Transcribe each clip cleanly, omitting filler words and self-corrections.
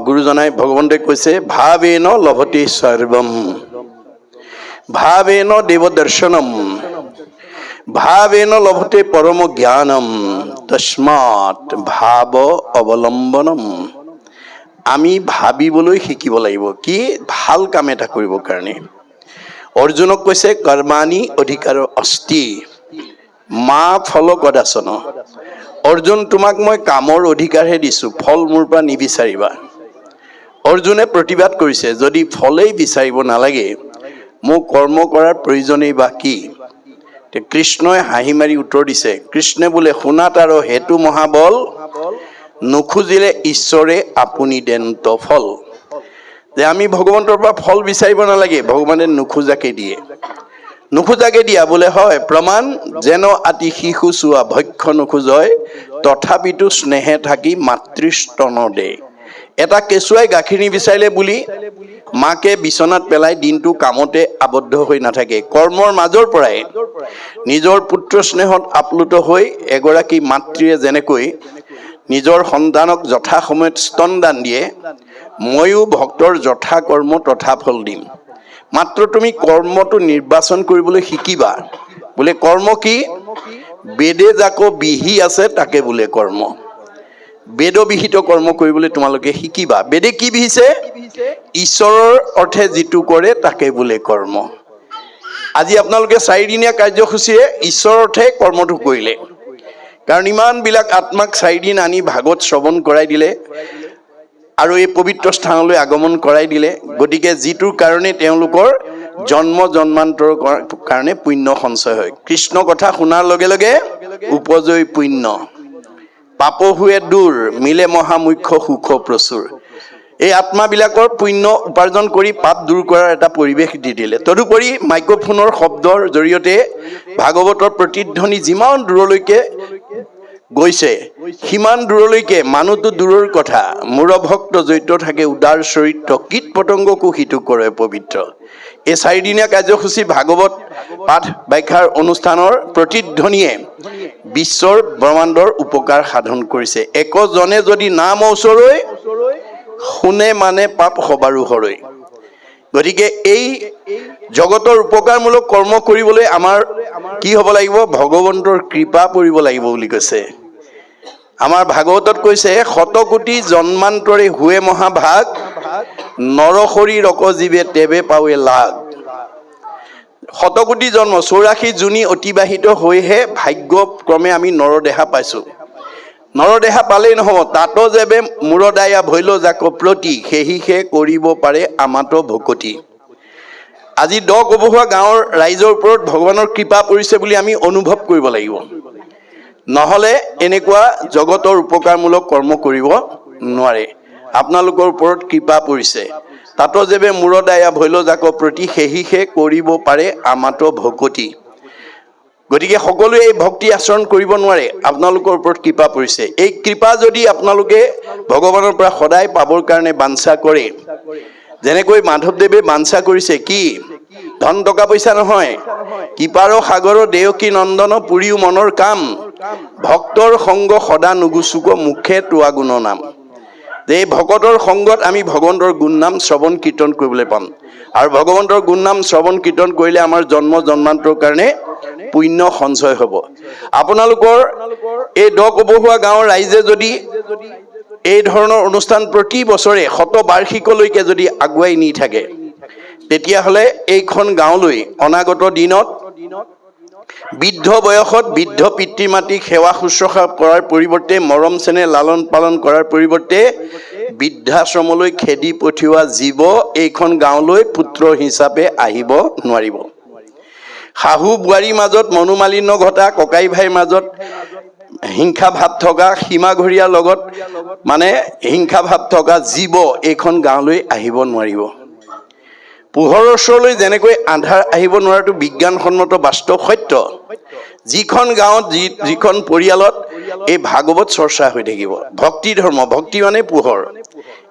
গুৰুজনাই ভগৱন্তই কৈছে ভাৱেন লভতে সৰ্বম ভাৱেন দেৱ দৰ্শনম ভাৱেন লভতে পৰম জ্ঞানম তস্মাৎ ভাৱ অৱলম্বনম। আমি ভাবিবলৈ শিকিব লাগিব কি ভাল কাম এটা কৰিবৰ কাৰণে। অৰ্জুনক কৈছে কৰ্মাণি অধিকাৰ অস্তি মা ফল কদাচন। অৰ্জুন তোমাক মই কামৰ অধিকাৰহে দিছোঁ, ফল মোৰ পৰা নিবিচাৰিবা। অৰ্জুনে প্ৰতিবাদ কৰিছে যদি ফলেই বিচাৰিব নালাগে মোক কৰ্ম কৰাৰ প্ৰয়োজনেই বা কি। কৃষ্ণই হাঁহি মাৰি উত্তৰ দিছে, কৃষ্ণে বোলে শুনাত আৰু হেতু মহাবল নুখুজিলে ঈশ্বৰে আপুনি দেন্ত ফল। যে আমি ভগৱন্তৰ পৰা ফল বিচাৰিব নালাগে, ভগৱানে নোখোজাকে দিয়ে। নোখোজাকে দিয়া বোলে হয় প্ৰমাণ যেন আতি শিশু চোৱা ভক্ষ নোখোজয় তথাপিতো স্নেহে থাকি মাতৃস্তন দে। এটা কেঁচুৱাই গাখীৰ নিবিচাৰিলে বুলি মাকে বিচনাত পেলাই দিনটো কামতে আবদ্ধ হৈ নাথাকে। কৰ্মৰ মাজৰ পৰাই নিজৰ পুত্ৰ স্নেহত আপ্লুত হৈ এগৰাকী মাতৃয়ে যেনেকৈ নিজৰ সন্তানক যথা সময়ত স্তনদান দিয়ে, ময়ো ভক্তৰ যথা কৰ্ম তথা ফল দিম। মাত্ৰ তুমি কৰ্মটো নিৰ্বাচন কৰিবলৈ শিকিবা। বোলে কৰ্ম কি? বেদে যাকো বিহি আছে তাকে বোলে কৰ্ম। বেদবিহিত কৰ্ম কৰিবলৈ তোমালোকে শিকিবা। বেদে কি বিহিছে? ঈশ্বৰৰ অৰ্থে যিটো কৰে তাকে বোলে কৰ্ম। আজি আপোনালোকে 4 দিনীয়া কাৰ্যসূচীৰে ঈশ্বৰৰ অৰ্থে কৰ্মটো কৰিলে, কাৰণ ইমানবিলাক আত্মাক 4 দিন আনি ভাগৱত শ্ৰৱণ কৰাই দিলে আৰু এই পবিত্ৰ স্থানলৈ আগমন কৰাই দিলে। গতিকে যিটোৰ কাৰণে তেওঁলোকৰ জন্ম জন্মান্তৰৰ কাৰণে পুণ্য সঞ্চয় হয়। কৃষ্ণ কথা শুনাৰ লগে লগে উপজয় পুণ্য, পাপ হুৱে দূৰ মিলে মহামুখ্য সুখ প্ৰচুৰ। এই আত্মাবিলাকৰ পুণ্য উপাৰ্জন কৰি পাপ দূৰ কৰাৰ এটা পৰিৱেশ দি দিলে। তদুপৰি মাইক্ৰফোনৰ শব্দৰ জৰিয়তে ভাগৱতৰ প্ৰতিধ্বনি যিমান দূৰলৈকে গৈছে সিমান দূৰলৈকে মানুহটো দূৰৰ কথা, মূৰ ভক্ত জৈত থাকে উদাৰ চৰিত্ৰ, কীট পতংগকো সিটো কৰে পবিত্ৰ। এই 4 দিনীয়া কাৰ্যসূচী ভাগৱত পাঠ ব্যাখ্যাৰ অনুষ্ঠানৰ প্ৰতিধ্বনিয়ে বিশ্বৰ ব্ৰহ্মাণ্ডৰ উপকাৰ সাধন কৰিছে। একজনে যদি নাম ওচৰৈ শুনে মানে পাপ সবাৰো হৰৈ। গতিকে এই জগতৰ উপকাৰমূলক কৰ্ম কৰিবলৈ আমাৰ কি হ'ব লাগিব? ভগৱন্তৰ কৃপা পৰিব লাগিব বুলি কৈছে। আমাৰ ভাগৱতত কৈছে শতকোটি জন্মান্তৰে হুৱে মহাভাগ নৰসৰি ৰকজীৱে তেৱে পাৱে লাগ। শতকোটি জন্ম 84 যোনি অতিবাহিত হৈহে ভাগ্যক্ৰমে আমি নৰদেহা পাইছোঁ। নৰদেহা পালেই নহ'ব, তাতো যেবে মূৰদায়া ভৈল যাক প্ৰতি সেহিহে কৰিব পাৰে আমাতো ভকতি। আজি 10 কবহুৱা গাঁৱৰ ৰাইজৰ ওপৰত ভগৱানৰ কৃপা পৰিছে বুলি আমি অনুভৱ কৰিব লাগিব, নহ'লে এনেকুৱা জগতৰ উপকাৰমূলক কৰ্ম কৰিব নোৱাৰে। আপোনালোকৰ ওপৰত কৃপা পৰিছে, তাতো যেবে মূৰদায়া ভৈল যাক প্ৰতি সেহিহে কৰিব পাৰে আমাতো ভকতি। গতিকে সকলোৱে এই ভক্তি আচৰণ কৰিব নোৱাৰে, আপোনালোকৰ ওপৰত কৃপা পৰিছে। এই কৃপা যদি আপোনালোকে ভগৱানৰ পৰা সদায় পাবৰ কাৰণে বাঞ্ছা কৰে, যেনেকৈ মাধৱদেৱে বাঞ্ছা কৰিছে কি? ধন টকা পইচা নহয়, কৃপাৰ সাগৰ দেৱকী নন্দন পুৰিও মনৰ কাম, ভক্তৰ সংগ সদা নুগুচুক মুখে তোৱা গুণ নাম। যে এই ভকতৰ সংগত আমি ভগৱন্তৰ গুণ নাম শ্ৰৱণ কীৰ্তন কৰিবলৈ পাম, আৰু ভগৱন্তৰ গুণ নাম শ্ৰৱণ কীৰ্তন কৰিলে আমাৰ জন্ম জন্মান্তৰ কাৰণে পুণ্য সঞ্চয় হ'ব। আপোনালোকৰ এই 10 কবহুৱা গাঁৱৰ ৰাইজে যদি এই ধৰণৰ অনুষ্ঠান প্ৰতি বছৰে 100 বাৰ্ষিকলৈকে যদি আগুৱাই নি থাকে, তেতিয়াহ'লে এইখন গাঁৱলৈ অনাগত দিনত বৃদ্ধ বয়সত বৃদ্ধ পিতৃ মাতৃক সেৱা শুশ্ৰূষা কৰাৰ পৰিৱৰ্তে, মৰম চেনেহ লালন পালন কৰাৰ পৰিৱৰ্তে বৃদ্ধাশ্ৰমলৈ খেদি পঠিওৱা জীৱ এইখন গাঁৱলৈ পুত্ৰ হিচাপে আহিব নোৱাৰিব। শাহু বোৱাৰীৰ মাজত মনোমালিন্য ঘটা, ককাই ভাইৰ মাজত হিংসা ভাৱ থকা, সীমাঘৰীয়াৰ লগত মানে হিংসা ভাৱ থকা জীৱ এইখন গাঁৱলৈ আহিব নোৱাৰিব। পোহৰৰ ওচৰলৈ যেনেকৈ আন্ধাৰ আহিব নোৱাৰাটো বিজ্ঞানসন্মত বাস্তৱ সত্য, যিখন গাঁৱত যিখন পৰিয়ালত এই ভাগৱত চৰ্চা হৈ থাকিব, ভক্তি ধৰ্ম, ভক্তি মানে পোহৰ,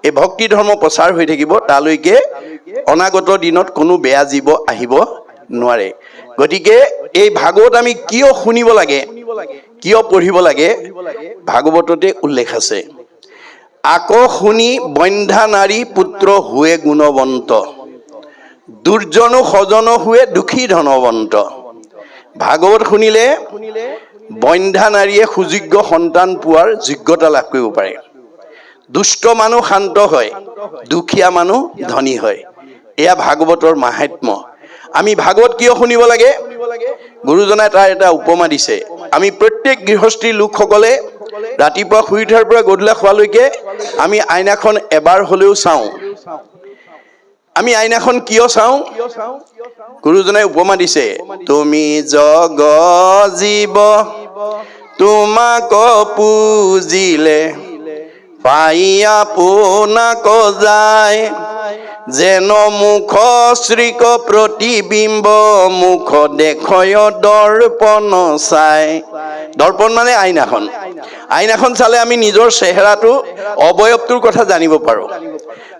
এই ভক্তি ধৰ্ম প্ৰচাৰ হৈ থাকিব, তালৈকে অনাগত দিনত কোনো বেয়া জীৱ আহিব নোৱাৰে। গতিকে এই ভাগৱত আমি কিয় শুনিব লাগে, কিয় পঢ়িব লাগে, ভাগৱততে উল্লেখ আছে। আকৌ শুনি বন্ধ্যা নাৰী পুত্ৰ হুৱে গুণৱন্ত, দুৰ্জনো সজন হুৱে দুখী ধনৱন্ত। ভাগৱত শুনিলে বন্ধ্যা নাৰীয়ে সুযোগ্য সন্তান পোৱাৰ যোগ্যতা লাভ কৰিব পাৰে। দুষ্ট মানুহ শান্ত হয়, দুখীয়া মানুহ ধনী হয়। এয়া ভাগৱতৰ মাহাত্ম্য। আমি ভাগৱত কিয় শুনিব লাগে? গুৰুজনাই তাৰ এটা উপমা দিছে। আমি প্ৰত্যেক গৃহস্থীৰ লোকসকলে ৰাতিপুৱা শুই উঠাৰ পৰা গধূলা খোৱালৈকে আমি আইনাখন এবাৰ হলেও চাওঁ। আমি আইনাখন কিয় চাওঁ? গুৰুজনাই উপমা দিছে, তুমি জগ জীৱ তোমাক পুজিলে পাই আপোনাক যায়, যেন মুখ শ্ৰীক প্ৰতিবিম্ব মুখ দেখয় দৰ্পণ চাই। দৰ্পণ মানে আইনাখন। আইনাখন চালে আমি নিজৰ চেহেৰাটো, অৱয়ৱটোৰ কথা জানিব পাৰোঁ।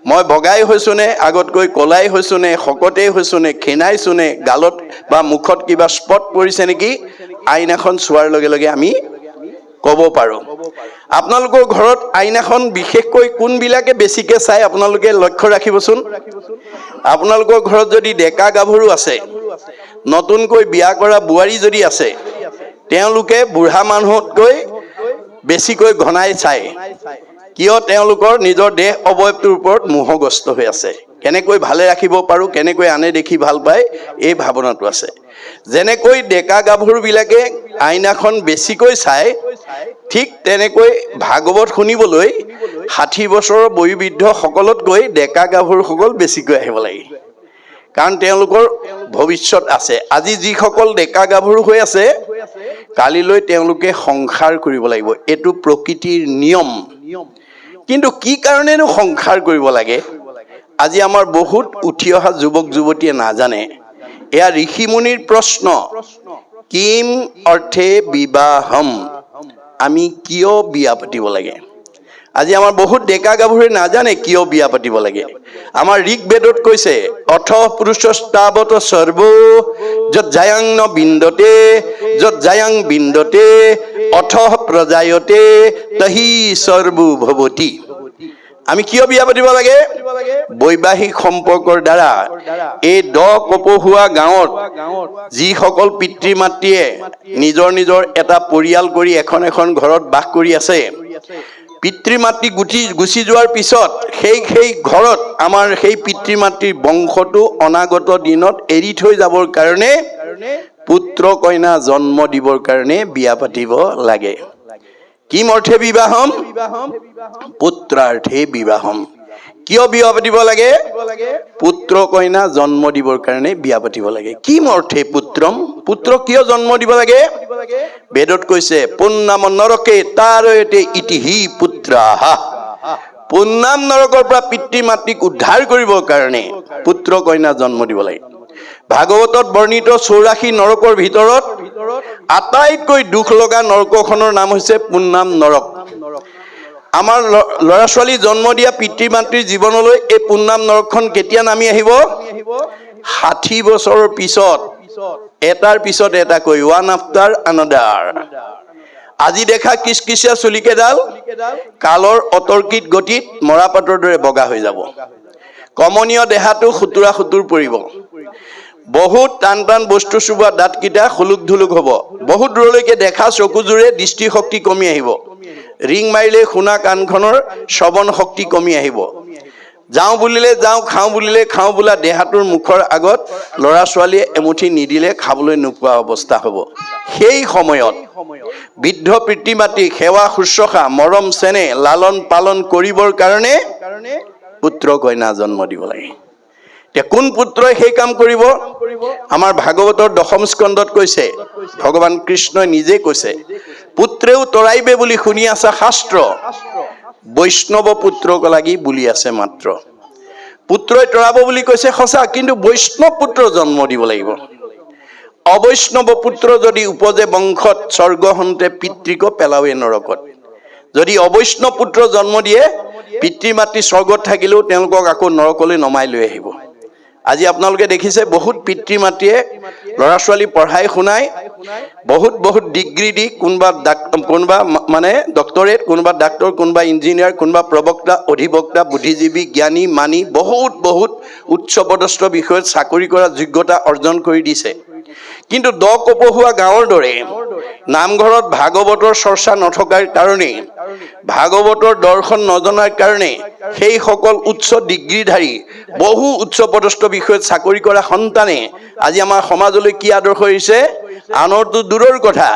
মই বগাই হৈছোঁ নে, আগতকৈ কলাই হৈছোঁ নে, শকতেই হৈছোঁ নে, ক্ষীণাইছোঁ নে, গালত বা মুখত কিবা স্পট পৰিছে নেকি, আইনাখন চোৱাৰ লগে লগে আমি ক'ব পাৰোঁ। আপোনালোকৰ ঘৰত আইনাখন বিশেষকৈ কোনবিলাকে বেছিকে চাই আপোনালোকে লক্ষ্য ৰাখিবচোন। আপোনালোকৰ ঘৰত যদি ডেকা গাভৰু আছে, নতুনকৈ বিয়া কৰা বোৱাৰী যদি আছে, তেওঁলোকে বুঢ়া মানুহতকৈ বেছিকৈ ঘনাই চায়। কিয়? তেওঁলোকৰ নিজৰ দেহ অৱয়ৱটোৰ ওপৰত মোহগ্ৰস্ত হৈ আছে। কেনেকৈ ভালে ৰাখিব পাৰোঁ, কেনেকৈ আনে দেখি ভাল পায়, এই ভাৱনাটো আছে। যেনেকৈ ডেকা গাভৰুবিলাকে আইনাখন বেছিকৈ চায়, ঠিক তেনেকৈ ভাগৱত শুনিবলৈ 60 বছৰৰ বয়োবৃদ্ধ সকলতকৈ ডেকা গাভৰুসকল বেছিকৈ আহিব লাগে। কাৰণ তেওঁলোকৰ ভৱিষ্যত আছে। আজি যিসকল ডেকা গাভৰু হৈ আছে, কালিলৈ তেওঁলোকে সংসাৰ কৰিব লাগিব। এইটো প্ৰকৃতিৰ নিয়ম। কিন্তু কি কাৰণেনো সংসাৰ কৰিব লাগে? আজি আমাৰ বহুত উঠি অহা যুৱক যুৱতীয়ে নাজানে। এয়া ঋষিমুনিৰ প্ৰশ্ন। কিম অৰ্থে বিবাহম, আমি কিয় বিয়া পাতিব লাগে? আজি আমাৰ বহুত ডেকা গাভৰুৱে নাজানে কিয় বিয়া পাতিব লাগে। আমাৰ ঋক বেদত কৈছে, অথ পুৰুষস্তাৱত সৰ্ব যত জায়াং ন বিন্দতে যত জায়াং বিন্দতে অথ প্ৰজায়তে তহি সৰ্বো ভৱতি। আমি কিয় বিয়া পাতিব লাগে? বৈবাহিক সম্পৰ্কৰ দ্বাৰা এই কপহুৱা গাঁৱত যিসকল পিতৃ মাতৃয়ে নিজৰ নিজৰ এটা পৰিয়াল কৰি এখন এখন ঘৰত বাস কৰি আছে, পিতৃ মাতৃ গুচি যোৱাৰ পিছত সেই ঘৰত আমাৰ সেই পিতৃ মাতৃৰ বংশটো অনাগত দিনত এৰি থৈ যাবৰ কাৰণে, পুত্ৰ কন্যা জন্ম দিবৰ কাৰণে বিয়া পাতিব লাগে। কিম অৰ্থে বিবাহম, পুত্ৰাৰ্থে বিবাহম। কিয় বিয়া পাতিব লাগে? পুত্ৰ কন্যা জন্ম দিবৰ কাৰণে বিয়া পাতিব লাগে। কিম অৰ্থে পুত্ৰম, পুত্ৰ কিয় জন্ম দিব লাগে? বেদত কৈছে, পুন্নাম নৰকে তাৰয়তে ইতিহি পুত্ৰাহা। পুন্নাম নৰকৰ পৰা পিতৃ মাতৃক উদ্ধাৰ কৰিবৰ কাৰণে পুত্ৰ কন্যা জন্ম দিব লাগে। ভাগৱতত বৰ্ণিত 84 নৰকৰ ভিতৰত আটাইতকৈ দুখ লগা নৰকখনৰ নাম হৈছে পুন্নাম নৰক। আমাৰ ল'ৰা ছোৱালী জন্ম দিয়া পিতৃ মাতৃৰ জীৱনলৈ এই পুন্নাম নৰকখন কেতিয়া নামি আহিব? 60 বছৰৰ পিছত, এটাৰ পিছত এটাকৈ, ওৱান আফটাৰ আনাডাৰ। আজি দেখা কিচকিচীয়া চুলিকেইডাল কালৰ অতৰ্কিত গতিত মৰাপাতৰ দৰে বগা হৈ যাব। কমনীয় দেহাটো খুতুৰা খুতুৰ পৰিব। বহুত টান টান বস্তু চুবোৱা দাঁতকেইটা খুলুক ধুলুক হ'ব। বহুত দূৰলৈকে দেখা চকুযোৰে দৃষ্টিশক্তি কমি আহিব। ৰিং মাৰিলে শুনা কাণখনৰ শ্ৰৱণ শক্তি কমি আহিব। যাওঁ বুলিলে যাওঁ, খাওঁ বুলিলে খাওঁ বোলা দেহাটোৰ মুখৰ আগত ল'ৰা ছোৱালীয়ে এমুঠি নিদিলে খাবলৈ নোপোৱা অৱস্থা হ'ব। সেই সময়ত বৃদ্ধ পিতৃ মাতৃ সেৱা শুশ্ৰূষা মৰম চেনেহ লালন পালন কৰিবৰ কাৰণে পুত্ৰ কন্যা জন্ম দিব লাগে। এতিয়া কোন পুত্ৰই সেই কাম কৰিব? আমাৰ ভাগৱতৰ 10ম স্কন্ধত কৈছে, ভগৱান কৃষ্ণই নিজে কৈছে, পুত্ৰেও তৰাইবে বুলি শুনি আছা শাস্ত্ৰ, বৈষ্ণৱ পুত্ৰক লাগি বুলি আছে মাত্ৰ। পুত্ৰই তৰাব বুলি কৈছে সঁচা, কিন্তু বৈষ্ণৱ পুত্ৰ জন্ম দিব লাগিব। অবৈষ্ণৱ পুত্ৰ যদি উপজে বংশত, স্বৰ্গ হন্তে পিতৃক পেলাৱে নৰকত। যদি অবৈষ্ণৱ পুত্ৰ জন্ম দিয়ে, পিতৃ মাতৃ স্বৰ্গত থাকিলেও তেওঁলোকক আকৌ নৰকলৈ নমাই লৈ আহিব। আজি আপোনালোকে দেখিছে বহুত পিতৃ মাতৃয়ে ল'ৰা ছোৱালী পঢ়াই শুনাই বহুত বহুত ডিগ্ৰী দি কোনোবা মানে ডক্টৰেট, কোনোবা ডাক্তৰ, কোনোবা ইঞ্জিনিয়াৰ, কোনোবা প্ৰবক্তা, অধিবক্তা, বুদ্ধিজীৱী, জ্ঞানী, মানি বহুত বহুত উচ্চপদস্থ বিষয়ত চাকৰি কৰাৰ যোগ্যতা অৰ্জন কৰি দিছে। কিন্তু কপহুৱা গাঁৱৰ দৰে নামঘৰত ভাগৱতৰ চৰ্চা নথকাৰ কাৰণে, ভাগৱতৰ দৰ্শন নজনাৰ কাৰণে সেইসকল উচ্চ ডিগ্ৰীধাৰী বহু উচ্চপদস্থ বিষয়ত চাকৰি কৰা সন্তানে আজি আমাৰ সমাজলৈ কি আদৰ্শ হৈছে? আনৰটো দূৰৰ কথা,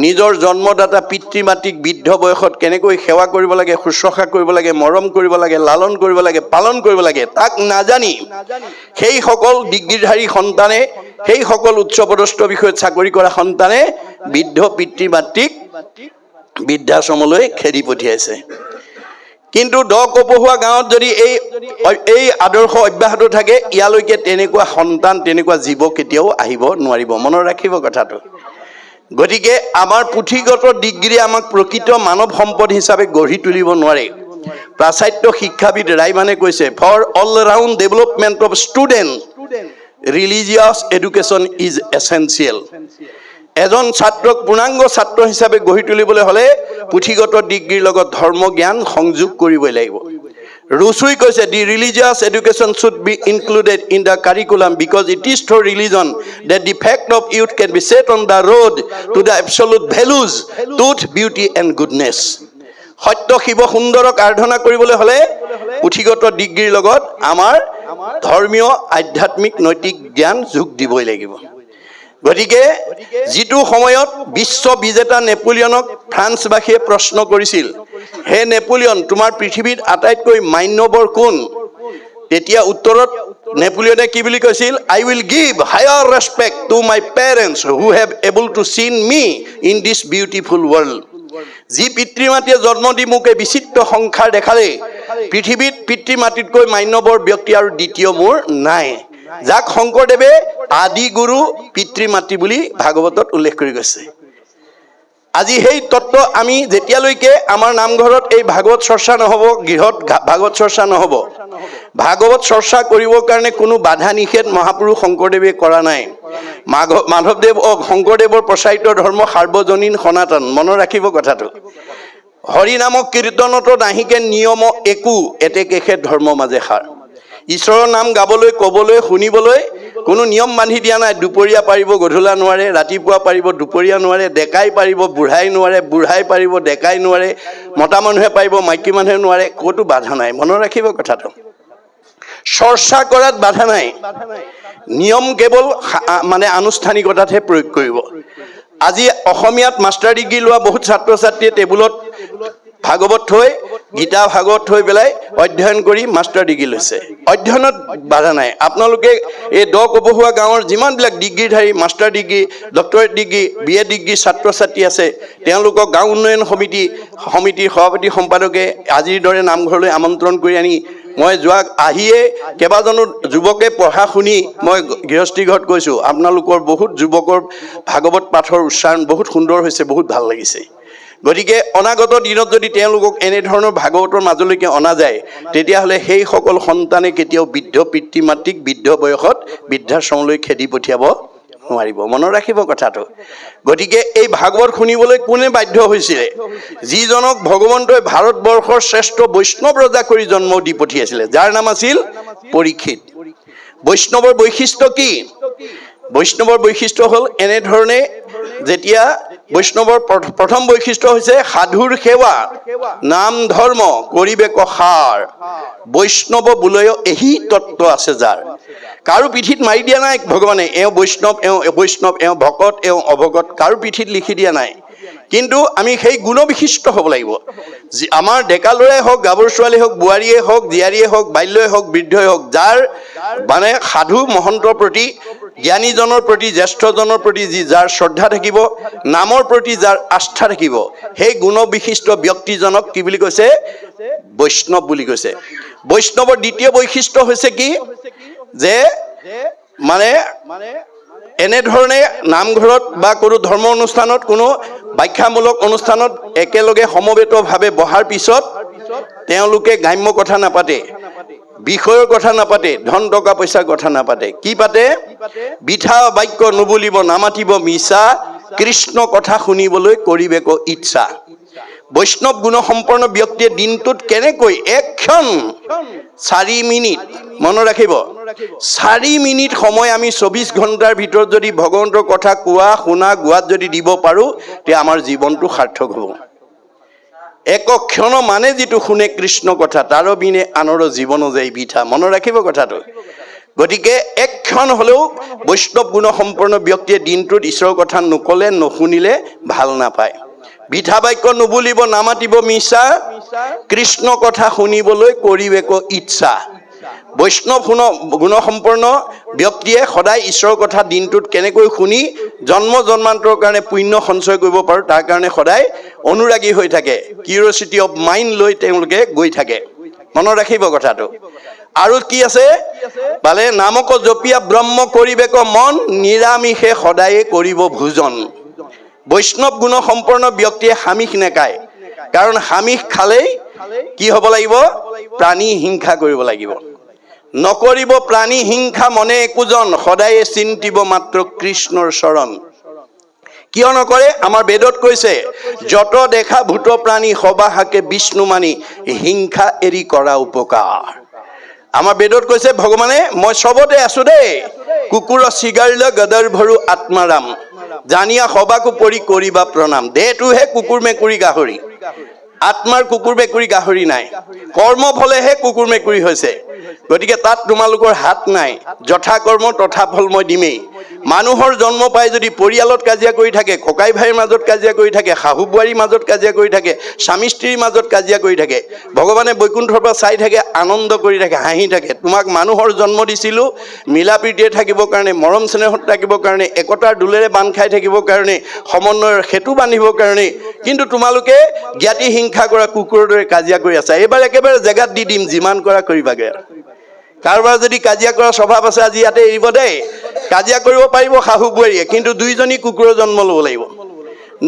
নিজৰ জন্মদাতা পিতৃ মাতৃক বৃদ্ধ বয়সত কেনেকৈ সেৱা কৰিব লাগে, শুশ্ৰূষা কৰিব লাগে, মৰম কৰিব লাগে, লালন কৰিব লাগে, পালন কৰিব লাগে, তাক নাজানি সেইসকল ডিগ্ৰীধাৰী সন্তানে, সেইসকল উচ্চপদস্থ বিষয়ত চাকৰি কৰা সন্তানে বৃদ্ধ পিতৃ মাতৃক বৃদ্ধাশ্ৰমলৈ খেদি পঠিয়াইছে। কিন্তু কপহুৱা গাঁৱত যদি এই আদৰ্শ অব্যাহত থাকে, ইয়ালৈকে তেনেকুৱা সন্তান, তেনেকুৱা জীৱ কেতিয়াও আহিব নোৱাৰিব। মনত ৰাখিব কথাটো। গতিকে আমাৰ পুথিগত ডিগ্ৰী আমাক প্ৰকৃত মানৱ সম্পদ হিচাপে গঢ়ি তুলিব নোৱাৰে। পাশ্চাত্য শিক্ষাবিদ ৰাইমানে কৈছে, for all round development of student religious education is essential. এজন ছাত্ৰক পূৰ্ণাংগ ছাত্ৰ হিচাপে গঢ়ি তুলিবলৈ হ'লে পুথিগত ডিগ্ৰীৰ লগত ধৰ্ম জ্ঞান সংযোগ কৰিবই লাগিব। ৰুচুই কৈছে, the religious education should be included in the curriculum because it is through religion that the fact of youth can be set on the road to the absolute values, truth, beauty and goodness. সত্য শিৱ সুন্দৰক আৰাধনা কৰিবলৈ হ'লে পুথিগত ডিগ্ৰীৰ লগত আমাৰ ধৰ্মীয় আধ্যাত্মিক নৈতিক জ্ঞান যোগ দিবই লাগিব। গতিকে যিটো সময়ত বিশ্ব বিজেতা নেপোলিয়নক ফ্ৰান্সবাসীয়ে প্ৰশ্ন কৰিছিল, হে নেপোলিয়ন, তোমাৰ পৃথিৱীত আটাইতকৈ মান্যবৰ কোন? তেতিয়া উত্তৰত নেপোলিয়নে কি বুলি কৈছিল? I will give higher respect to my parents who have able to seen me in this beautiful world. যি পিতৃ মাতৃয়ে জন্ম দি মোক এই বিচিত্ৰ সংসাৰ দেখালে, পৃথিৱীত পিতৃ মাতৃতকৈ মান্যবৰ ব্যক্তি আৰু দ্বিতীয় মোৰ নাই, যাক শংকৰদেৱে আদি গুৰু পিতৃ মাতৃ বুলি ভাগৱতত উল্লেখ কৰি গৈছে। আজি সেই তত্ত্ব আমি যেতিয়ালৈকে আমাৰ নামঘৰত এই ভাগৱত চৰ্চা নহ'ব, গৃহত ভাগৱত চৰ্চা নহ'ব, ভাগৱত চৰ্চা কৰিবৰ কাৰণে কোনো বাধা নিষেধ মহাপুৰুষ শংকৰদেৱে কৰা নাই। মাধৱদেৱ শংকৰদেৱৰ প্ৰচাৰিত ধৰ্ম সাৰ্বজনীন সনাতন। মনত ৰাখিব কথাটো। হৰি নামক কীৰ্তনতো নাহিকে নিয়ম একো, এতেকেহে ধৰ্ম মাজে সাৰ। ঈশ্বৰৰ নাম গাবলৈ, ক'বলৈ, শুনিবলৈ কোনো নিয়ম বান্ধি দিয়া নাই। দুপৰীয়া পাৰিব, গধূলা নোৱাৰে, ৰাতিপুৱা পাৰিব, দুপৰীয়া নোৱাৰে, ডেকাই পাৰিব, বুঢ়াই নোৱাৰে, বুঢ়াই পাৰিব, ডেকাই নোৱাৰে, মতা মানুহে পাৰিব, মাইকী মানুহে নোৱাৰে, ক'তো বাধা নাই। মনত ৰাখিব কথাটো। চৰ্চা কৰাত বাধা নাই, নিয়ম কেৱল মানে আনুষ্ঠানিকতাতহে প্ৰয়োগ কৰিব। আজি অসমীয়াত মাষ্টাৰ ডিগ্ৰী লোৱা বহুত ছাত্ৰ ছাত্ৰীয়ে টেবুলত ভাগৱত থৈ, গীতা ভাগৱত থৈ পেলাই অধ্যয়ন কৰি মাষ্টাৰ ডিগ্ৰী লৈছে। অধ্যয়নত বাধা নাই। আপোনালোকে এই কপহুৱা গাঁৱৰ যিমানবিলাক ডিগ্ৰীধাৰী, master degree, doctorate degree, BA degree ছাত্ৰ ছাত্ৰী আছে, তেওঁলোকক গাঁও উন্নয়ন সমিতিৰ সভাপতি সম্পাদকে আজিৰ দৰে নামঘৰলৈ আমন্ত্ৰণ কৰি আনি, মই আহিয়ে কেইবাজনো যুৱকে পঢ়া শুনি মই গৃহস্থী ঘৰত কৈছোঁ, আপোনালোকৰ বহুত যুৱকৰ ভাগৱত পাঠৰ উচ্চাৰণ বহুত সুন্দৰ হৈছে, বহুত ভাল লাগিছে। গতিকে অনাগত দিনত যদি তেওঁলোকক এনেধৰণৰ ভাগৱতৰ মাজলৈকে অনা যায়, তেতিয়াহ'লে সেইসকল সন্তানে কেতিয়াও বৃদ্ধ পিতৃ মাতৃক বৃদ্ধ বয়সত বৃদ্ধাশ্ৰমলৈ খেদি পঠিয়াব নোৱাৰিব। মনত ৰাখিব কথাটো। গতিকে এই ভাগৱত শুনিবলৈ কোনে বাধ্য হৈছিলে? যিজনক ভগৱন্তই ভাৰতবৰ্ষৰ শ্ৰেষ্ঠ বৈষ্ণৱ ৰজা কৰি জন্ম দি পঠিয়াইছিলে, যাৰ নাম আছিল পৰীক্ষিত। বৈষ্ণৱৰ বৈশিষ্ট্য কি? বৈষ্ণৱৰ বৈশিষ্ট্য হ'ল এনেধৰণে, যেতিয়া বৈষ্ণৱৰ প্ৰথম বৈশিষ্ট্য হৈছে সাধুৰ সেৱা, নাম ধৰ্ম কৰিবেক সাৰ, বৈষ্ণৱ বোলয় এহি তত্ত্ব আছে যাৰ। কাৰো পিঠিত মাৰি দিয়া নাই ভগৱানে, এওঁ বৈষ্ণৱ, এওঁ ভকত, এওঁ অভকত, কাৰো পিঠিত লিখি দিয়া নাই। কিন্তু আমি সেই গুণবিশিষ্ট হ'ব লাগিব। আমাৰ ডেকা ল'ৰাই হওক, গাভৰু ছোৱালী হওক, বোৱাৰীয়ে হওক, জীয়াৰীয়ে হওক, বাল্যই হওক, বৃদ্ধই হওক, যাৰ মানে সাধু মহন্তৰ প্ৰতি, জ্ঞানীজনৰ প্ৰতি, জ্যেষ্ঠজনৰ প্ৰতি যাৰ শ্ৰদ্ধা থাকিব, নামৰ প্ৰতি যাৰ আস্থা থাকিব, সেই গুণবিশিষ্ট ব্যক্তিজনক কি বুলি কৈছে? বৈষ্ণৱ বুলি কৈছে। বৈষ্ণৱৰ দ্বিতীয় বৈশিষ্ট্য হৈছে কি? যে মানে এনেধৰণে নামঘৰত বা কোনো ধৰ্ম অনুষ্ঠানত, কোনো ব্যাখ্যামূলক অনুষ্ঠানত একেলগে সমবেতভাৱে বহাৰ পিছত তেওঁলোকে গ্ৰাম্য কথা নাপাতে, বিষয়ৰ কথা নাপাতে, ধন টকা পইচাৰ কথা নাপাতে। কি পাতে? বিঠা বাক্য নুবুলিব, নামাতিব মিছা, কৃষ্ণ কথা শুনিবলৈ কৰিবেক ইচ্ছা। বৈষ্ণৱ গুণসম্পন্ন ব্যক্তিয়ে দিনটোত কেনেকৈ এক ক্ষণ 4 মিনিট, মনত ৰাখিব, 4 মিনিট সময় আমি 24 ঘণ্টাৰ ভিতৰত যদি ভগৱন্তৰ কথা কোৱা শুনা গোৱাত যদি দিব পাৰোঁ, তেতিয়া আমাৰ জীৱনটো সাৰ্থক হ'ব। এক ক্ষণ মানে যিটো শুনে কৃষ্ণ কথা, তাৰ বিনে আনৰ জীৱন যায় বৃথা। মনত ৰাখিব কথাটো। গতিকে এক ক্ষণ হ'লেও বৈষ্ণৱ গুণসম্পন্ন ব্যক্তিয়ে দিনটোত ঈশ্বৰৰ কথা নকলে নুশুনিলে ভাল নাপায়। বৃথা বাক্য নুবুলিব, নামাতিব মিছা, কৃষ্ণ কথা শুনিবলৈ কৰিবেক ইচ্ছা। বৈষ্ণৱ গুণসম্পন্ন ব্যক্তিয়ে সদায় ঈশ্বৰৰ কথা দিনটোত কেনেকৈ শুনি জন্ম জন্মান্তৰৰ কাৰণে পুণ্য সঞ্চয় কৰিব পাৰোঁ, তাৰ কাৰণে সদায় অনুৰাগী হৈ থাকে। কিউৰিয়চিটি অফ মাইণ্ড লৈ তেওঁলোকে গৈ থাকে। মনত ৰাখিব কথাটো। আৰু কি আছে পালে, নামক জপিয়া ব্ৰহ্ম কৰিবেক মন, নিৰামিষে সদায়ে কৰিব ভোজন। বৈষ্ণৱ গুণসম্পন্ন ব্যক্তিয়ে হামিষ নেখায়, কাৰণ হামিষ খালেই কি হ'ব লাগিব, প্ৰাণী হিংসা কৰিব লাগিব। নকৰিব প্ৰাণী হিংসা মনে একোজন, সদায়ে চিন্তিব মাত্ৰ কৃষ্ণৰ চৰণ। কিয় নকৰে? আমাৰ বেদত কৈছে, যত দেখা ভূত প্ৰাণী সবাহাকে বিষ্ণু মানি, হিংসা এৰি কৰা উপকাৰ। আমাৰ বেদত কৈছে ভগৱানে, মই চবতে আছো দেই, কুকুৰ চিগাৰিলে গদৰ ভৰু আত্মাৰাম, জানিয়া সবাকো পৰি কৰিবা প্ৰণাম। দেহটোহে কুকুৰ মেকুৰী গাহৰি, আত্মাৰ কুকুৰ মেকুৰী গাহৰি নাই। কৰ্ম ফলেহে কুকুৰ মেকুৰী হৈছে। গতিকে তাত তোমালোকৰ হাত নাই। যথা কৰ্ম তথা ফল মই দিমেই। মানুহৰ জন্ম পাই যদি পৰিয়ালত কাজিয়া কৰি থাকে, ককাই ভাইৰ মাজত কাজিয়া কৰি থাকে, শাহু বোৱাৰীৰ মাজত কাজিয়া কৰি থাকে, স্বামী স্ত্ৰীৰ মাজত কাজিয়া কৰি থাকে, ভগৱানে বৈকুণ্ঠৰ পৰা চাই থাকে, আনন্দ কৰি থাকে, হাঁহি থাকে। তোমাক মানুহৰ জন্ম দিছিলোঁ মিলা প্ৰীতিৰে থাকিবৰ কাৰণে, মৰম স্নেহত থাকিবৰ কাৰণে, একতাৰ দোলেৰে বান্ধ খাই থাকিবৰ কাৰণে, সমন্বয়ৰ সেতু বান্ধিবৰ কাৰণে, কিন্তু তোমালোকে জ্ঞাতি হিংসা কৰা কুকুৰৰ দৰে কাজিয়া কৰি আছা। এইবাৰ একেবাৰে জেগাত দি দিম, যিমান কৰা কৰিবাগে। কাৰোবাৰ যদি কাজিয়া কৰা স্বভাৱ আছে, আজি ইয়াতে এৰিব দেই। কাজিয়া কৰিব পাৰিব শাহু বোৱাৰীয়ে, কিন্তু দুইজনী কুকুৰৰ জন্ম ল'ব লাগিব।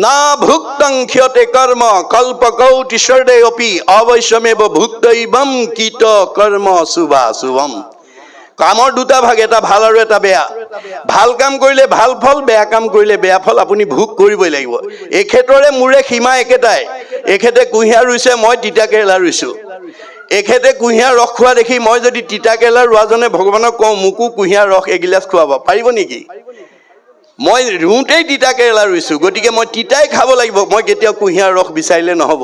না ভুক্তং ক্ষতে কৰ্ম কল্পকৌটি স্বৰ্দে অপি, অৱশ্যমেব ভুক্তৈবম কীট কৰ্ম শুভা শুভম। কামৰ দুটা ভাগ, এটা ভাল আৰু এটা বেয়া। ভাল কাম কৰিলে ভাল ফল, বেয়া কাম কৰিলে বেয়া ফল আপুনি ভোগ কৰিবই লাগিব। এখেতৰে মোৰে সীমা একেটাই। এখেতে কুঁহিয়াৰ ৰুইছে, মই তিতা কেৰেলা ৰুইছোঁ। এখেতে কুঁহিয়াৰ ৰস খোৱা দেখি মই যদি তিতা কেৰেলা ৰোৱাজনে ভগৱানক কওঁ, মোকো কুঁহিয়াৰ ৰস এগিলাচ খুৱাব, পাৰিব নেকি? মই ৰুওঁতেই তিতা কেৰেলা ৰুইছোঁ, গতিকে মই তিতাই খাব লাগিব। মই কেতিয়াও কুঁহিয়াৰ ৰস বিচাৰিলে নহ'ব।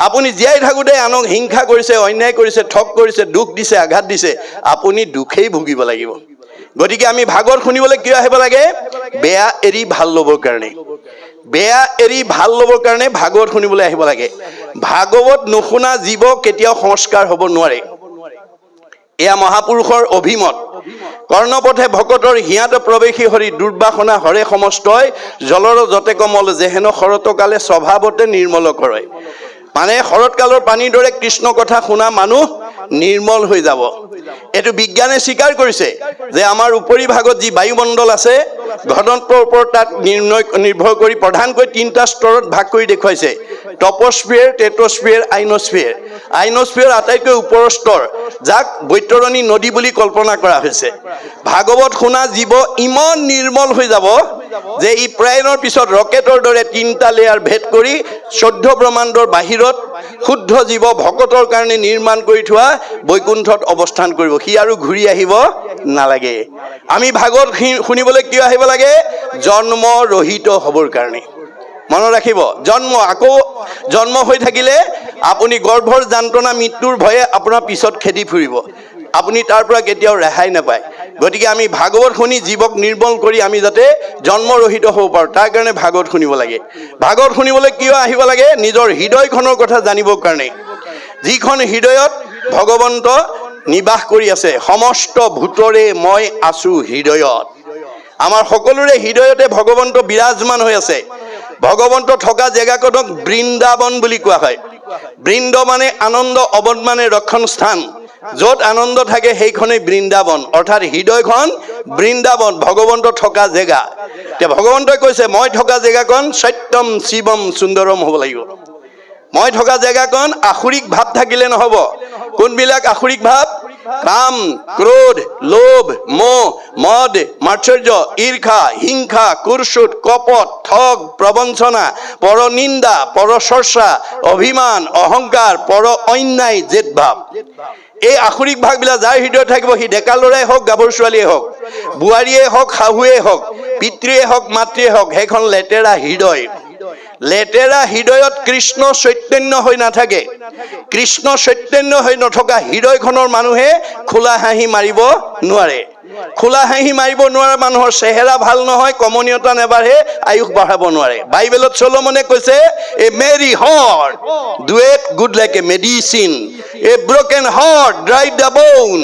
আপুনি জীয়াই থাকোঁতে আনক হিংসা কৰিছে, অন্যায় কৰিছে, ঠগ কৰিছে, দুখ দিছে, আঘাত দিছে, আপুনি দুখেই ভুগিব লাগিব। গতিকে আমি ভাগৱত শুনিবলৈ কিয় আহিব লাগে? বেয়া এৰি ভাল ল'বৰ কাৰণে। বেয়া এৰি ভাল ল'বৰ কাৰণে ভাগৱত শুনিবলৈ আহিব লাগে। ভাগৱত নুশুনা জীৱ কেতিয়াও সংস্কাৰ হ'ব নোৱাৰে। এয়া মহাপুৰুষৰ অভিমত। কৰ্ণপথে ভকতৰ হিয়াত প্ৰৱেশী হৰি, দুৰ্বাসনা হৰে সমস্তই, জলৰ যতে কমল যেহেন শৰতকালে স্বভাৱতে নিৰ্মল কৰে। মানে শৰৎকালৰ পানীৰ দৰে কৃষ্ণ কথা শুনা মানুহ নিৰ্মল হৈ যাব। এইটো বিজ্ঞানে স্বীকাৰ কৰিছে যে আমাৰ উপৰি ভাগত যি বায়ুমণ্ডল আছে, ঘনত্বৰ ওপৰত তাত নিৰ্ভৰ কৰি প্ৰধানকৈ 3টা স্তৰত ভাগ কৰি দেখুৱাইছে: টপস্ফিয়াৰ, টেট্ৰস্ফিয়াৰ, আইনস্ফিয়াৰ। আইনস্ফিয়াৰ আটাইতকৈ ওপৰৰ স্তৰ, যাক বৈতৰণী নদী বুলি কল্পনা কৰা হৈছে। ভাগৱত শুনা জীৱ ইমান নিৰ্মল হৈ যাব যে ই প্ৰয়াণৰ পিছত ৰকেটৰ দৰে 3টা লেয়াৰ ভেদ কৰি 14 ব্ৰহ্মাণ্ডৰ বাহিৰত শুদ্ধ জীৱ ভকতৰ কাৰণে নিৰ্মাণ কৰি থোৱা বৈকুণ্ঠত অৱস্থান কৰিব। সি আৰু ঘূৰি আহিব নালাগে। আমি ভাগৱত শুনিবলৈ কিয় আহিব লাগে? জন্ম ৰহিত হ'বৰ কাৰণে। মনত ৰাখিব, আকৌ জন্ম হৈ থাকিলে আপুনি গৰ্ভৰ যান্ত্ৰণা, মৃত্যুৰ ভয়ে আপোনাৰ পিছত খেদি ফুৰিব। আপুনি তাৰ পৰা কেতিয়াও ৰেহাই নাপায়। গতিকে আমি ভাগৱত শুনি জীৱক নিৰ্মল কৰি আমি যাতে জন্মৰহিত হ'ব পাৰোঁ, তাৰ কাৰণে ভাগৱত শুনিব লাগে। ভাগৱত শুনিবলৈ কিয় আহিব লাগে? নিজৰ হৃদয়খনৰ কথা জানিবৰ কাৰণে। যিখন হৃদয়ত ভগৱন্ত নিবাস কৰি আছে। সমস্ত ভূতৰে মই আছোঁ হৃদয়ত। আমাৰ সকলোৰে হৃদয়তে ভগৱন্ত বিৰাজমান হৈ আছে। ভগৱন্ত থকা জেগাকনক বৃন্দাবন বুলি কোৱা হয়। বৃন্দ মানে আনন্দ, অবন মানে ৰক্ষণ স্থান। য'ত আনন্দ থাকে সেইখনেই বৃন্দাবন, অৰ্থাৎ হৃদয়খন বৃন্দাবন, ভগৱন্ত থকা জেগা। এতিয়া ভগৱন্তই কৈছে, মই থকা জেগাকণ সত্যম শিৱম সুন্দৰম হ'ব লাগিব। মই থকা জেগাকণ আসুৰিক ভাৱ থাকিলে নহ'ব। কোনবিলাক আসুৰিক ভাৱ? কাম, ক্ৰোধ, লোভ, মোহ, মদ, মাৎসৰ্য, ঈৰ্ষা, হিংসা, কুৰ্চুট, কপট, ঠগ, প্ৰবঞ্চনা, পৰনিন্দা, পৰচৰ্চা, অভিমান, অহংকাৰ, পৰ অন্যায়, জেদভাৱ। এই আসুৰিক ভাগবিলাক যাৰ হৃদয়ত থাকিব, সি ডেকা ল'ৰাই হওক, গাভৰু ছোৱালীয়ে হওক, বোৱাৰীয়ে হওক, শাহুৱে হওক, পিতৃয়ে হওক, মাতৃয়ে হওক, সেইখন লেতেৰা হৃদয়। লেতেৰা হৃদয়ত কৃষ্ণ চৈতন্য হৈ নাথাকে। কৃষ্ণ চৈতন্য হৈ নথকা হৃদয়খনৰ মানুহে খোলা হাঁহি মাৰিব নোৱাৰে। খোলা হাঁহি মাৰিব নোৱাৰা মানুহৰ চেহেৰা ভাল নহয়, কমনীয়তা নেবাঢ়ে, আয়ুস বঢ়াব নোৱাৰে। বাইবেলত চলোমনে কৈছে, এ মেৰি হাৰ্ট ডুৱেট good like a medicine, A broken heart dried the bone.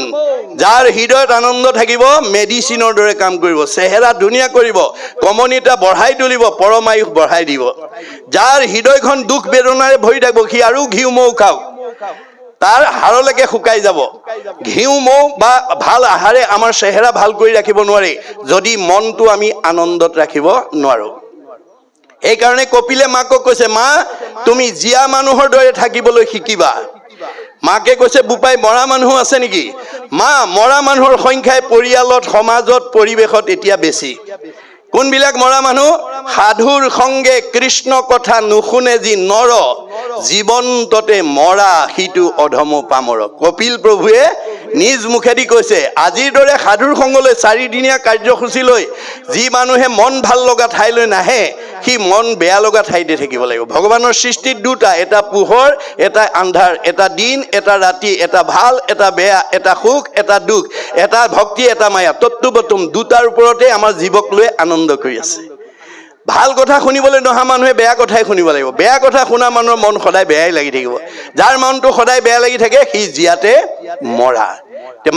যাৰ হৃদয়ত আনন্দ থাকিব, মেডিচিনৰ দৰে কাম কৰিব, চেহেৰা ধুনীয়া কৰিব, কমনীয়তা বঢ়াই তুলিব, পৰম আয়ুস বঢ়াই দিব। যাৰ হৃদয়খন দুখ বেদনাৰে ভৰি থাকিব, সি আৰু ঘিউ মৌ খাওক, তাৰ হাড়লৈকে শুকাই যাব। ঘিউ মৌ বা ভাল আহাৰে আমাৰ চেহেৰা ভাল কৰি ৰাখিব নোৱাৰে, যদি মনটো আমি আনন্দত ৰাখিব নোৱাৰো। সেইকাৰণে কপিলে মাকক কৈছে, মা তুমি জীয়া মানুহৰ দৰে থাকিবলৈ শিকিবা। মাকে কৈছে, বোপাই মৰা মানুহ আছে নেকি? মা মৰা মানুহৰ সংখ্যাই পৰিয়ালত, সমাজত, পৰিৱেশত এতিয়া বেছি। কোনবিলাক মৰা মানুহ? সাধুৰ সংগে কৃষ্ণ কথা নুশুনে যি নৰ, জীৱন্ততে মৰা সিটো অধম পামৰ। কপিল প্ৰভুৱে নিজ মুখেদি কৈছে, আজিৰ দৰে সাধুৰ সংগলৈ, চাৰিদিনীয়া কাৰ্যসূচীলৈ যি মানুহে মন ভাল লগা ঠাইলৈ নাহে, সি মন বেয়া লগা ঠাইতে থাকিব লাগিব। ভগৱানৰ সৃষ্টিত দুটা, এটা পোহৰ, এটা আন্ধাৰ, এটা দিন, এটা ৰাতি, এটা ভাল, এটা বেয়া, এটা সুখ, এটা দুখ, এটা ভক্তি, এটা মায়া, তত্ত্ববতুম, দুটাৰ ওপৰতে আমাৰ জীৱক লৈ আনন্দ কৰি আছে। ভাল কথা শুনিবলৈ নহা মানুহে বেয়া কথাই শুনিব লাগিব। বেয়া কথা শুনা মানুহৰ মন সদায় বেয়াই লাগি থাকিব। যাৰ মনটো সদায় বেয়া লাগি থাকে, সি জীয়াতে মৰা।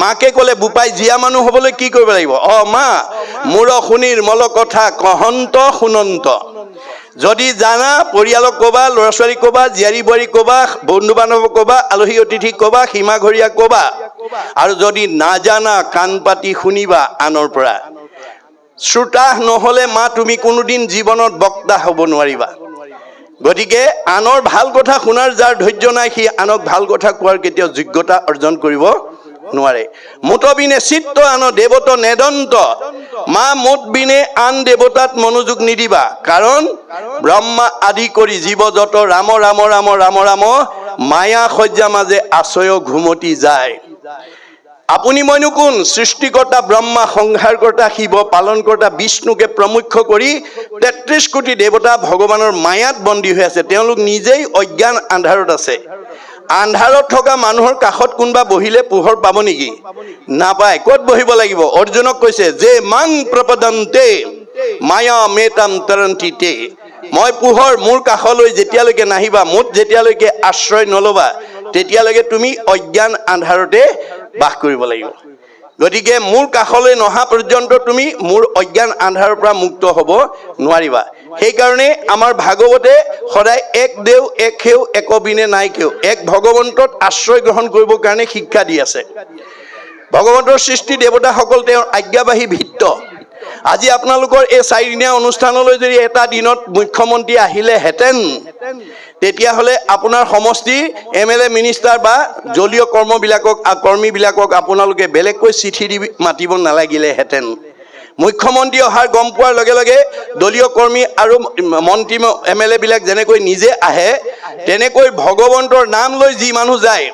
মাকে ক'লে, বোপাই জীয়া মানুহ হ'বলৈ কি কৰিব লাগিব? মা মোৰ শুনিৰ মল কথা কহন্ত শুনন্ত। যদি জানা, পৰিয়ালক ক'বা, ল'ৰা ছোৱালীক ক'বা, জীয়াৰী বোৱাৰীক ক'বা, বন্ধু বান্ধৱক ক'বা, আলহী অতিথিক ক'বা, সীমা ঘৰীয়াক ক'বা। আৰু যদি নাজানা, কাণ পাতি শুনিবা আনৰ পৰা। শ্ৰোতা নহ'লে মা তুমি কোনোদিন জীৱনত বক্তা হ'ব নোৱাৰিবা। গতিকে আনৰ ভাল কথা শুনাৰ যাৰ ধৈৰ্য নাই, সি আনক ভাল কথা কোৱাৰ কেতিয়াও যোগ্যতা অৰ্জন কৰিব নোৱাৰে। মুঠ বিনে চিত্ত আন দেৱত নেদন্ত, মা মুঠ বিনে আন দেৱতাত মনোযোগ নিদিবা। কাৰণ ব্ৰহ্মা আদি কৰি জীৱ যত ৰাম ৰাম ৰাম ৰাম ৰাম, মায়া সজ্জা মাজে আশ্ৰয় ঘুমতি যায়। আপুনি মইনো কোন? সৃষ্টিকৰ্তা ব্ৰহ্মা, সংহাৰকৰ্তা শিৱ, পালনকৰ্তা বিষ্ণুকে প্ৰমুখ্য কৰি ৩৩ কোটি দেৱতা ভগৱানৰ মায়াত বন্দী হৈ আছে। তেওঁলোক নিজেই অজ্ঞান আন্ধাৰত আছে। আন্ধাৰত থকা মানুহৰ কাষত কোনোবা বহিলে পোহৰ পাব নেকি? নাপায়। ক'ত বহিব লাগিব? অৰ্জুনক কৈছে, যে মাং প্ৰপদন্তে মায়া মেতাম তৰন্তিতে। মই পোহৰ, মোৰ কাষলৈ যেতিয়ালৈকে নাহিবা, মোত যেতিয়ালৈকে আশ্ৰয় নল'বা, তেতিয়ালৈকে তুমি অজ্ঞান আন্ধাৰতে বাস কৰিব লাগিব। গতিকে মোৰ কাষলৈ নহা পৰ্যন্ত তুমি মোৰ অজ্ঞান আন্ধাৰৰ পৰা মুক্ত হ'ব নোৱাৰিবা। সেইকাৰণে আমাৰ ভাগৱতে সদায় এক দেও, এক সেউ, এক বিনে নাই কেও, এক ভগৱন্তত আশ্ৰয় গ্ৰহণ কৰিবৰ কাৰণে শিক্ষা দি আছে। ভগৱন্তৰ সৃষ্টি দেৱতাসকল তেওঁৰ আজ্ঞাবাহী ভিত্ত। আজি আপোনালোকৰ এই 4 দিনীয়া অনুষ্ঠানলৈ যদি এটা দিনত মুখ্যমন্ত্ৰী আহিলেহেঁতেন, তেতিয়াহ'লে আপোনাৰ সমষ্টি MLA মিনিষ্টাৰ বা দলীয় কৰ্মীবিলাকক আপোনালোকে বেলেগকৈ চিঠি দি মাতিব নালাগিলেহেঁতেন। মুখ্যমন্ত্ৰী অহাৰ গম পোৱাৰ লগে লগে দলীয় কৰ্মী আৰু মন্ত্ৰী MLA বিলাক যেনেকৈ নিজে আহে, তেনেকৈ ভগৱন্তৰ নাম লৈ যি মানুহ যায়,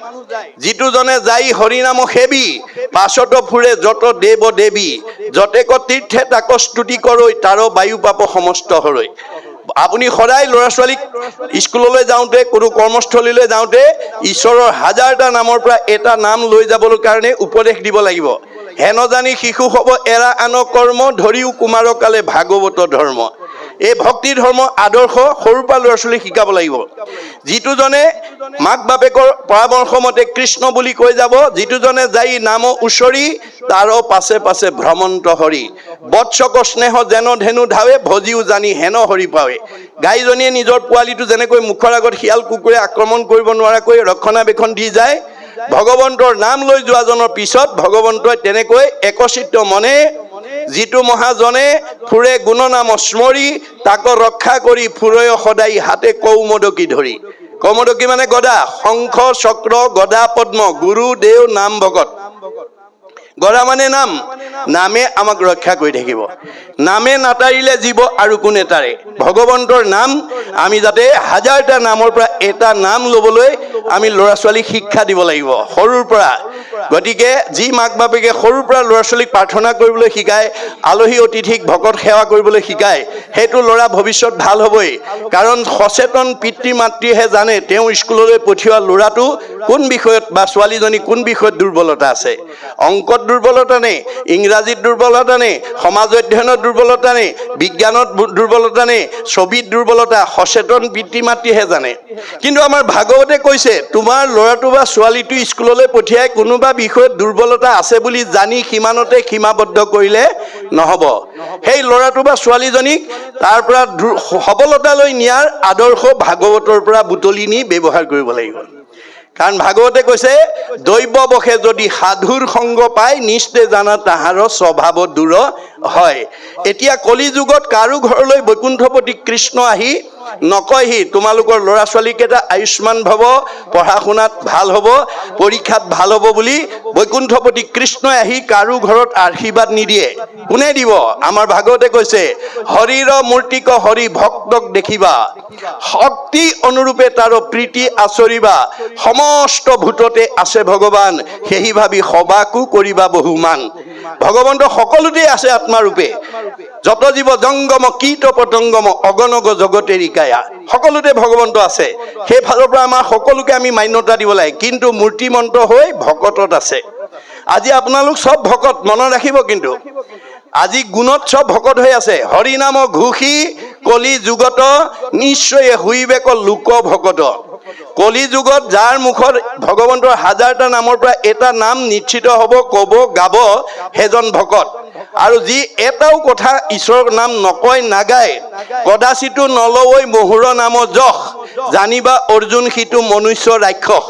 যিটো জনে যাই হৰিনাম সেবী, পাছত ফুৰে যত দেৱ দেৱী, যতেক তীৰ্থে তাক স্তুতি কৰৈ, তাৰ বায়ু পাপ সমস্ত হৰৈ। আপুনি সদায় ল'ৰা ছোৱালীক স্কুললৈ যাওঁতে, কোনো কৰ্মস্থলীলৈ যাওঁতে ঈশ্বৰৰ হাজাৰটা নামৰ পৰা এটা নাম লৈ যাবলৈ কাৰণে উপদেশ দিব লাগিব। হেন জানি শিশু হ'ব এৰা আন কৰ্ম, ধৰিও কুমাৰকালে ভাগৱত ধৰ্ম। এই ভক্তি ধৰ্ম আদৰ্শ সৰুৰ পৰা ল'ৰা ছোৱালীক শিকাব লাগিব। যিটো জনে মাক বাপেকৰ পৰামৰ্শ মতে কৃষ্ণ বুলি কৈ যাব, যিটো জনে যাই নাম উচৰি, তাৰ পাছে পাছে ভ্ৰমন্ত হৰি। বৎসক স্নেহ যেন ধেনু ধাৱে, ভজিও জানি হেন হৰি পাৱে। গাইজনীয়ে নিজৰ পোৱালিটো যেনেকৈ মুখৰ আগত শিয়াল কুকুৰে আক্ৰমণ কৰিব নোৱাৰাকৈ ৰক্ষণাবেক্ষণ দি যায়, ভগৱন্তৰ নাম লৈ যোৱাজনৰ পিছত ভগৱন্তই তেনেকৈ একচিত্ত মনে, যিটো মহাজনে ফুৰে গুণ নাম স্মৰি, তাক ৰক্ষা কৰি ফুৰয় সদায় হাতে কৌমদকী ধৰি। কৌমদকী মানে গদা, শংখ চক্ৰ গদা পদ্ম, গুৰু দেও নাম ভগত। গৰা মানে নাম, নামে আমাক ৰক্ষা কৰি থাকিব। নামে নাতাৰিলে জীৱ আৰু কোনে তাৰে। ভগৱন্তৰ নাম আমি যাতে হাজাৰটা নামৰ পৰা এটা নাম ল'বলৈ আমি ল'ৰা ছোৱালীক শিক্ষা দিব লাগিব সৰুৰ পৰা। গতিকে যি মাক বাপেকে সৰুৰ পৰা ল'ৰা ছোৱালীক প্ৰাৰ্থনা কৰিবলৈ শিকায়, আলহী অতিথিক ভকত সেৱা কৰিবলৈ শিকায়, সেইটো ল'ৰা ভৱিষ্যত ভাল হ'বই। কাৰণ সচেতন পিতৃ মাতৃহে জানে তেওঁ স্কুললৈ পঠিওৱা ল'ৰাটো কোন বিষয়ত বা ছোৱালীজনী কোন বিষয়ত দুৰ্বলতা আছে। অংকত দুৰ্বলতা নে, ইংৰাজীত দুৰ্বলতা নে, সমাজ অধ্যয়নত দুৰ্বলতা নে, বিজ্ঞানত দুৰ্বলতা নে, ছবিত দুৰ্বলতা, সচেতন পিতৃ মাতৃহে জানে। কিন্তু আমাৰ ভাগৱতে কৈছে তোমাৰ ল'ৰাটো বা ছোৱালীটো স্কুললৈ পঠিয়াই কোনোবা বিষয়ত দুৰ্বলতা আছে বুলি জানি সীমানতে সীমাবদ্ধ কৰিলে নহ'ব। সেই ল'ৰাটো বা ছোৱালীজনীক তাৰ পৰা সবলতালৈ নিয়াৰ আদৰ্শ ভাগৱতৰ পৰা বুটলি নি ব্যৱহাৰ কৰিব লাগিব। কাৰণ ভাগৱতে কৈছে দৈৱ বশে যদি সাধুৰ সংগ পায় নিশ্চয় জানা তাহাৰ স্বভাৱ দূৰ হয়। এতিয়া কলি যুগত কাৰো ঘৰলৈ বৈকুণ্ঠপতি কৃষ্ণ আহি নকয়হি তোমালোকৰ ল'ৰা ছোৱালীকেইটা আয়ুষ্মান ভৱ, পঢ়া শুনাত ভাল হ'ব, পৰীক্ষাত ভাল হ'ব বুলি বৈকুণ্ঠপতি কৃষ্ণই আহি কাৰো ঘৰত আশীৰ্বাদ নিদিয়ে। কোনে দিব? আমাৰ ভাগৱতে কৈছে হৰিৰ মূৰ্তিক হৰি ভক্তক দেখিবা, শক্তি অনুৰূপে তাৰ প্ৰীতি আচৰিবা, সমস্ত ভূততে আছে ভগৱান, সেই ভাবি সবাকো কৰিবা বহুমান। ভগৱন্ত সকলোতে আছে আত্মাৰূপে। যত জীৱ জংগম কীট পতংগম অগণগ জগতে ৰিকায়া, সকলোতে ভগৱন্ত আছে। সেইফালৰ পৰা আমাৰ সকলোকে আমি মান্যতা দিব লাগে। কিন্তু মূৰ্তিমন্ত হৈ ভকতত আছে। আজি আপোনালোক চব ভকত, মনত ৰাখিব। কিন্তু আজি গুণত চব ভকত হৈ আছে। হৰি নাম ঘোষি কলি যুগত নিশ্চয় হুইবেক লোক ভকত। কলি যুগত যাৰ মুখত ভগৱন্তৰ হাজাৰটা নামৰ পৰা এটা নাম নিশ্চিত হ'ব, ক'ব, গাব, সেইজন ভকত। আৰু যি এটাও কথা ঈশ্বৰৰ নাম নকয় নাগায়, কদাচিতো নলৱৈ মহুৰ নাম যশ, জানিবা অৰ্জুন সিটো মনুষ্য ৰাক্ষস।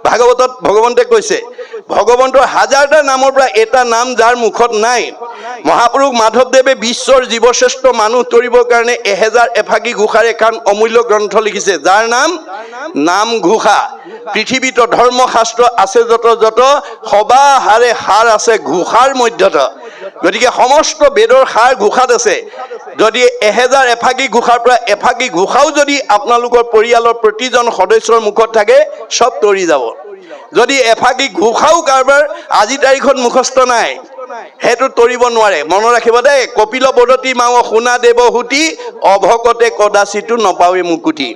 ভাগৱতত ভগৱন্তে কৈছে ভগৱন্তৰ হাজাৰটা নামৰ পৰা এটা নাম যাৰ মুখত নাই। মহাপুৰুষ মাধৱদেৱে বিশ্বৰ জীৱশ্ৰেষ্ঠ মানুহ তৰিবৰ কাৰণে 1000 এফাকি ঘোষাৰ এখন অমূল্য গ্ৰন্থ লিখিছে, যাৰ নাম নাম ঘোষা। পৃথিৱীত ধৰ্মশাস্ত্ৰ আছে যত যত, সবা হাৰে সাৰ আছে ঘোষাৰ মধ্যত। গতিকে সমস্ত বেদৰ সাৰ ঘোষাত আছে। যদি 1000 এফাকি ঘোষাৰ পৰা এফাকি ঘোষাও যদি আপোনালোকৰ পৰিয়ালৰ প্ৰতিজন সদস্যৰ মুখত থাকে, চব তৰি যাব। যদি এফাকি ঘোষাও কাৰোবাৰ আজি তাৰিখত মুখস্থ নাই, সেইটো তৰিব নোৱাৰে। মনত ৰাখিব দেই। কপিল বদতি মাও শুনা দেৱহুতি, অভকতে কদাচিতো নপাৱে মুকুতি।